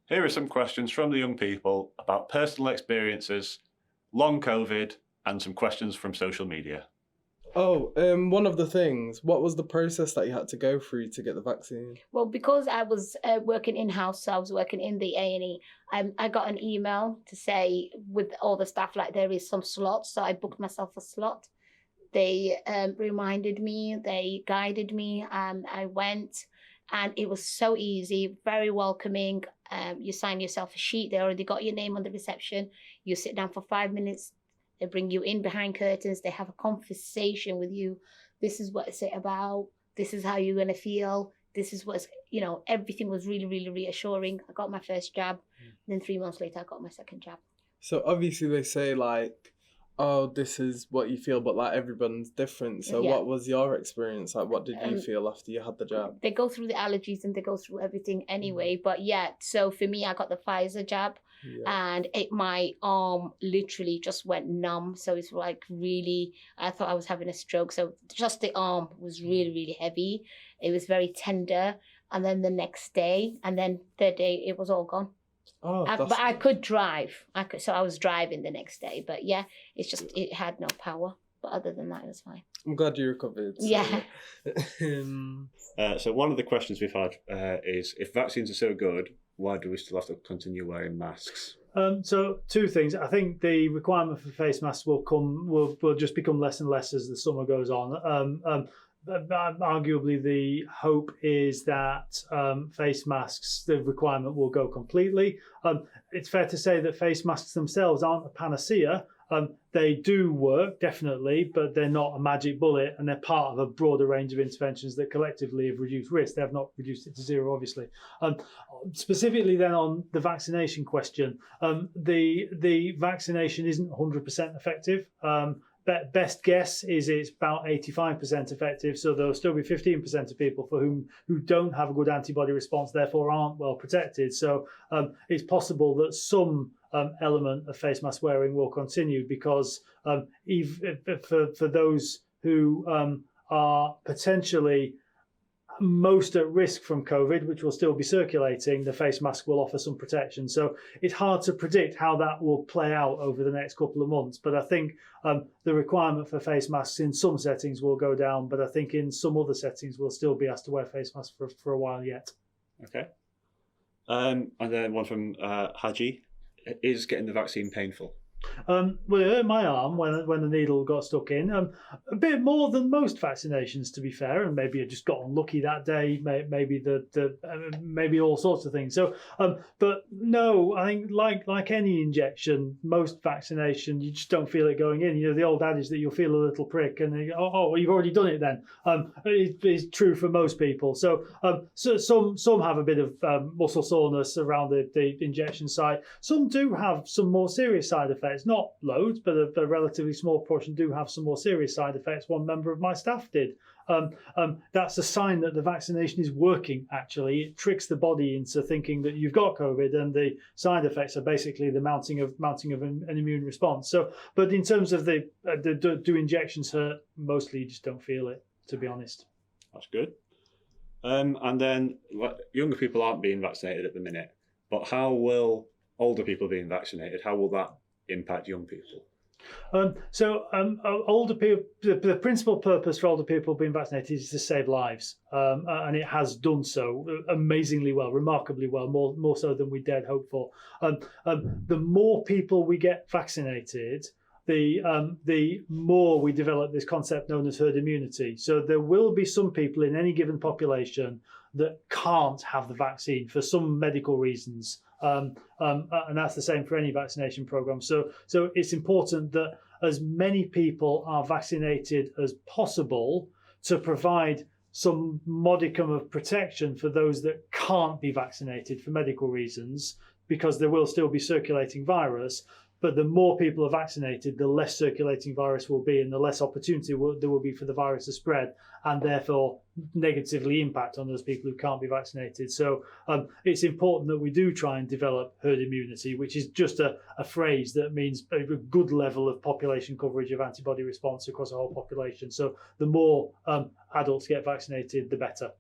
Here are some questions from the young people about personal experiences, long COVID, and some questions from social media. One of the things, what was the process that you had to go through to get the vaccine? Well, because I was working in-house, so I was working in the A&E, I got an email to say with all the staff, like, there is some slots, so I booked myself a slot. They reminded me, they guided me, I went, and it was so easy, very welcoming. You sign yourself a sheet, they already got your name on the reception, you sit down for 5 minutes, they bring you in behind curtains, they have a conversation with you. This is what it's about, this is how you're going to feel, this is what's, everything was really, really reassuring. I got my first jab, then 3 months later I got my second jab. So obviously they say like, oh, this is what you feel, but like everyone's different. So Yeah. what was your experience? Like, what did you feel after you had the jab? They go through the allergies and they go through everything anyway. But yeah, so for me, I got the Pfizer jab, and my arm literally just went numb. So it's like really, I thought I was having a stroke. So just the arm was really, really heavy. It was very tender. And then the next day, and then third day, it was all gone. But I could drive. So I was driving the next day. But yeah, it's just, it had no power. But other than that, it was fine. I'm glad you recovered. So. Yeah. So one of the questions we've had is, if vaccines are so good, why do we still have to continue wearing masks? So two things. I think the requirement for face masks will just become less and less as the summer goes on. Arguably, the hope is that face masks, the requirement will go completely. It's fair to say that face masks themselves aren't a panacea. They do work, definitely, but they're not a magic bullet, and they're part of a broader range of interventions that collectively have reduced risk. They have not reduced it to zero, obviously. Specifically then on the vaccination question, the vaccination isn't 100% effective. Best guess is it's about 85% effective, so there'll still be 15% of people for who don't have a good antibody response, therefore aren't well protected. So it's possible that some element of face mask wearing will continue, because for those who are potentially most at risk from COVID, which will still be circulating, the face mask will offer some protection. So it's hard to predict how that will play out over the next couple of months. But I think the requirement for face masks in some settings will go down, but I think in some other settings we'll still be asked to wear face masks for a while yet. Okay. And then one from Haji. Is getting the vaccine painful? Well, it hurt my arm when the needle got stuck in. A bit more than most vaccinations, to be fair, and maybe I just got unlucky that day. Maybe maybe all sorts of things. So, but no, I think like any injection, most vaccination, you just don't feel it going in. The old adage that you'll feel a little prick, and you go, oh, you've already done it then. It's true for most people. So, so some have a bit of muscle soreness around the injection site. Some do have some more serious side effects. Not loads, but a relatively small portion do have some more serious side effects. One member of my staff did. That's a sign that the vaccination is working, actually. It tricks the body into thinking that you've got COVID, and the side effects are basically the mounting of an immune response. So, but in terms of do injections hurt? Mostly you just don't feel it, to be honest. That's good. And then younger people aren't being vaccinated at the minute, but how will older people being vaccinated, how will that impact young people? Older people, the principal purpose for older people being vaccinated is to save lives, and it has done so amazingly well, remarkably well, more so than we dared hope for. The more people we get vaccinated, the more we develop this concept known as herd immunity. So there will be some people in any given population that can't have the vaccine for some medical reasons. And that's the same for any vaccination program. So it's important that as many people are vaccinated as possible to provide some modicum of protection for those that can't be vaccinated for medical reasons, because there will still be circulating virus. But the more people are vaccinated, the less circulating virus will be, and the less opportunity there will be for the virus to spread, and therefore negatively impact on those people who can't be vaccinated. So it's important that we do try and develop herd immunity, which is just a phrase that means a good level of population coverage of antibody response across the whole population. So the more adults get vaccinated, the better.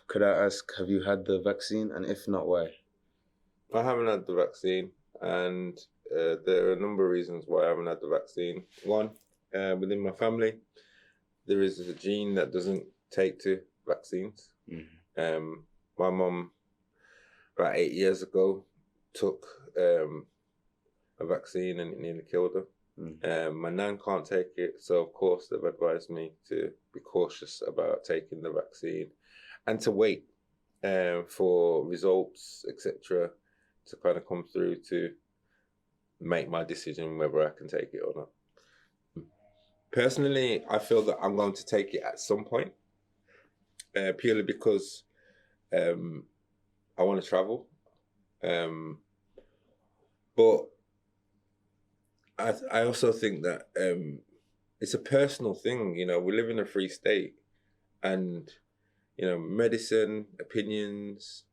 Could I ask, have you had the vaccine, and if not, why? I haven't had the vaccine, and there are a number of reasons why I haven't had the vaccine. One, within my family, there is a gene that doesn't take to vaccines. My mum, about 8 years ago, took a vaccine and it nearly killed her. My nan can't take it, so of course they've advised me to be cautious about taking the vaccine and to wait for results, etc., to kind of come through to make my decision whether I can take it or not. Personally, I feel that I'm going to take it at some point, purely because I want to travel. But I also think that it's a personal thing. You know, we live in a free state, and you know, medicine, opinions,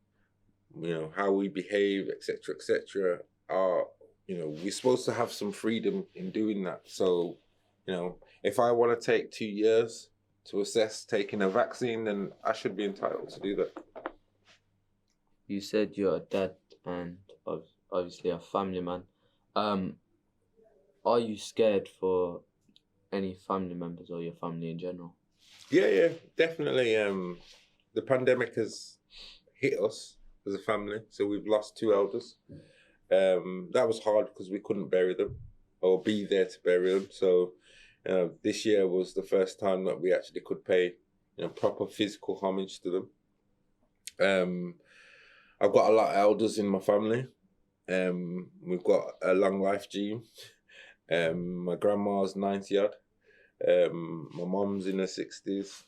you know, how we behave, etc., are, you know, we're supposed to have some freedom in doing that. So, you know, if I want to take 2 years to assess taking a vaccine, then I should be entitled to do that. You said you're a dad and obviously a family man. Are you scared for any family members or your family in general? Yeah, definitely. The pandemic has hit us as a family, so we've lost 2 elders. That was hard because we couldn't bury them or be there to bury them. So this year was the first time that we actually could pay, you know, proper physical homage to them. I've got a lot of elders in my family. We've got a long life gene. My grandma's 90 odd. My mom's in her 60s.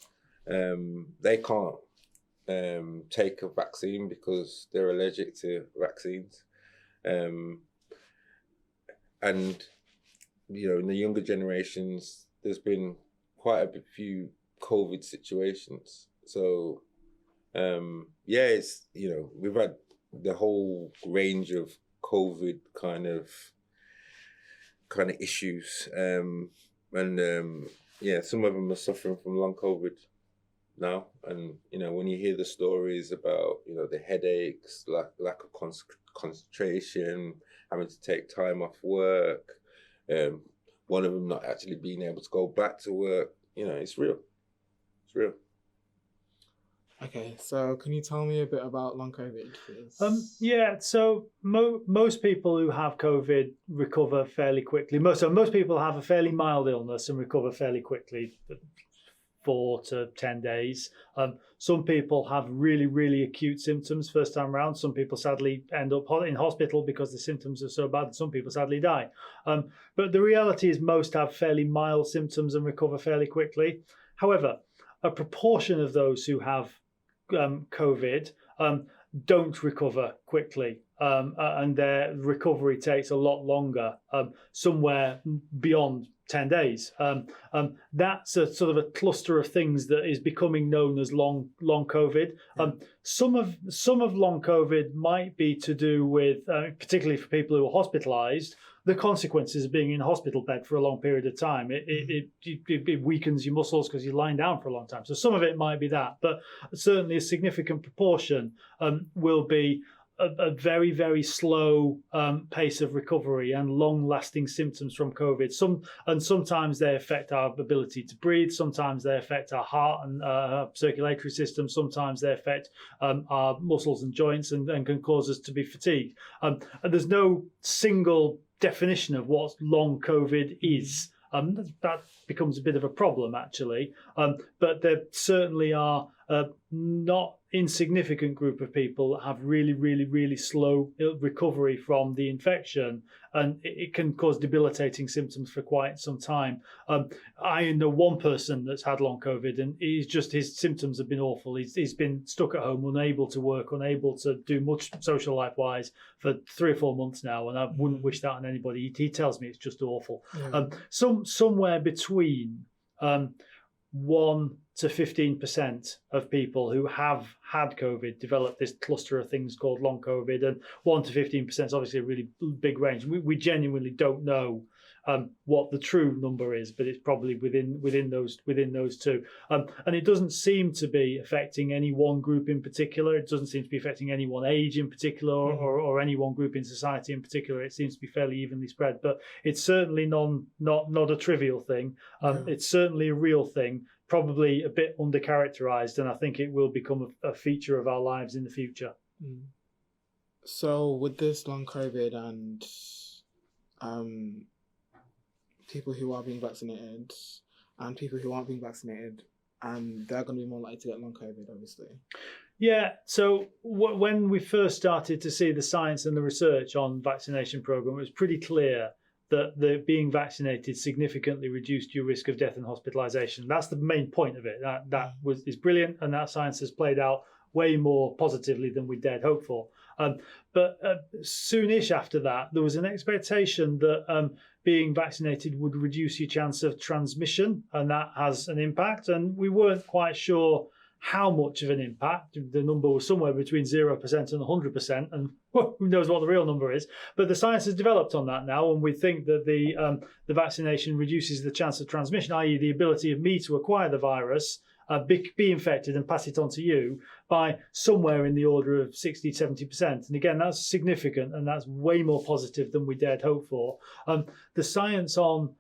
They can't take a vaccine because they're allergic to vaccines. And, you know, in the younger generations, there's been quite a few COVID situations. So, yeah, it's, you know, we've had the whole range of COVID kind of issues. Yeah, some of them are suffering from long COVID now. And, you know, when you hear the stories about, you know, the headaches, lack of concentration, having to take time off work, one of them not actually being able to go back to work, you know, it's real. It's real. Okay, so can you tell me a bit about long COVID, please? Yeah, so most people who have COVID recover fairly quickly. Most people have a fairly mild illness and recover fairly quickly, 4 to 10 days. Some people have really, really acute symptoms first time around. Some people sadly end up in hospital because the symptoms are so bad, and some people sadly die. But the reality is most have fairly mild symptoms and recover fairly quickly. However, a proportion of those who have COVID don't recover quickly, and their recovery takes a lot longer, somewhere beyond 10 days. That's a sort of a cluster of things that is becoming known as long COVID. Some of long COVID might be to do with, particularly for people who are hospitalised, the consequences of being in a hospital bed for a long period of time. It weakens your muscles because you're lying down for a long time. So some of it might be that, but certainly a significant proportion will be a very, very slow pace of recovery and long-lasting symptoms from COVID. Sometimes they affect our ability to breathe. Sometimes they affect our heart and circulatory system. Sometimes they affect our muscles and joints and can cause us to be fatigued. And there's no single definition of what long COVID is. That becomes a bit of a problem, actually. But there certainly are not insignificant group of people that have really, really, really slow recovery from the infection, and it can cause debilitating symptoms for quite some time. I know one person that's had long COVID, and his symptoms have been awful. He's been stuck at home, unable to work, unable to do much social life wise for 3 or 4 months now, and I wouldn't wish that on anybody. He tells me it's just awful. Yeah. Somewhere between 1 to 15% of people who have had COVID develop this cluster of things called long COVID, and 1 to 15% is obviously a really big range. We genuinely don't know what the true number is, but it's probably within those two. And it doesn't seem to be affecting any one group in particular. It doesn't seem to be affecting any one age in particular, or any one group in society in particular. It seems to be fairly evenly spread. But it's certainly not a trivial thing. It's certainly a real thing. Probably a bit undercharacterized, and I think it will become a feature of our lives in the future. So with this long COVID and people who are being vaccinated and people who aren't being vaccinated, they're going to be more likely to get long COVID, obviously. Yeah, so when we first started to see the science and the research on vaccination program, it was pretty clear that the being vaccinated significantly reduced your risk of death and hospitalisation. That's the main point of it. That is brilliant, and that science has played out way more positively than we dared hope for. But soonish after that, there was an expectation that being vaccinated would reduce your chance of transmission, and that has an impact. And we weren't quite sure how much of an impact. The number was somewhere between 0% and 100%, and who knows what the real number is. But the science has developed on that now, and we think that the vaccination reduces the chance of transmission, i.e. the ability of me to acquire the virus, be infected and pass it on to you, by somewhere in the order of 60, 70%. And again, that's significant, and that's way more positive than we dared hope for. The science on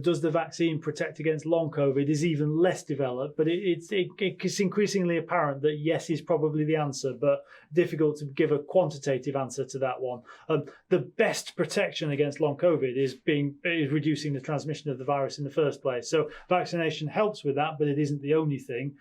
does the vaccine protect against long COVID is even less developed, but it's increasingly apparent that yes is probably the answer, but difficult to give a quantitative answer to that one. The best protection against long COVID is reducing the transmission of the virus in the first place. So vaccination helps with that, but it isn't the only thing.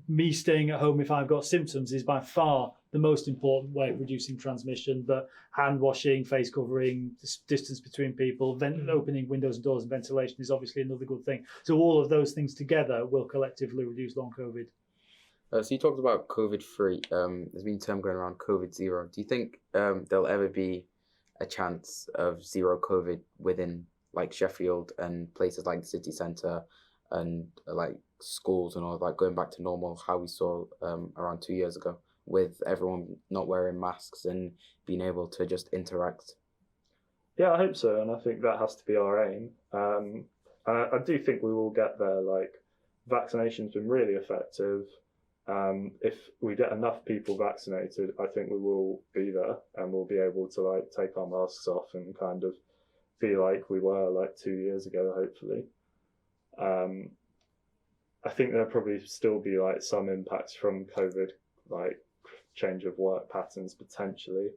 Me staying at home if I've got symptoms is by far the most important way of reducing transmission, but hand washing, face covering, distance between people, opening windows and doors and ventilation is obviously another good thing. So all of those things together will collectively reduce long COVID. So you talked about COVID-free. There's been a term going around COVID-0. Do you think there'll ever be a chance of zero COVID within like Sheffield and places like the city centre and like schools and all that, going back to normal, how we saw around 2 years ago, with everyone not wearing masks and being able to just interact? Yeah, I hope so, and I think that has to be our aim. I do think we will get there. Like, vaccination's been really effective. If we get enough people vaccinated, I think we will be there, and we'll be able to like take our masks off and kind of be like we were like 2 years ago, hopefully. I think there'll probably still be like some impacts from COVID, like change of work patterns potentially,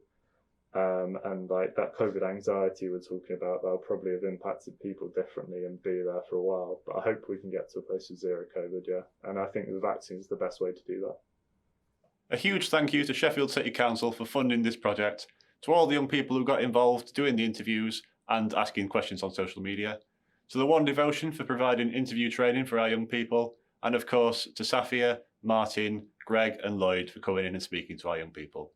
and like that COVID anxiety we're talking about, that'll probably have impacted people differently and be there for a while. But I hope we can get to a place of zero COVID, yeah. And I think the vaccine is the best way to do that. A huge thank you to Sheffield City Council for funding this project, to all the young people who got involved doing the interviews and asking questions on social media, to the One Devotion for providing interview training for our young people, and of course to Safia, Martin, Greg and Lloyd for coming in and speaking to our young people.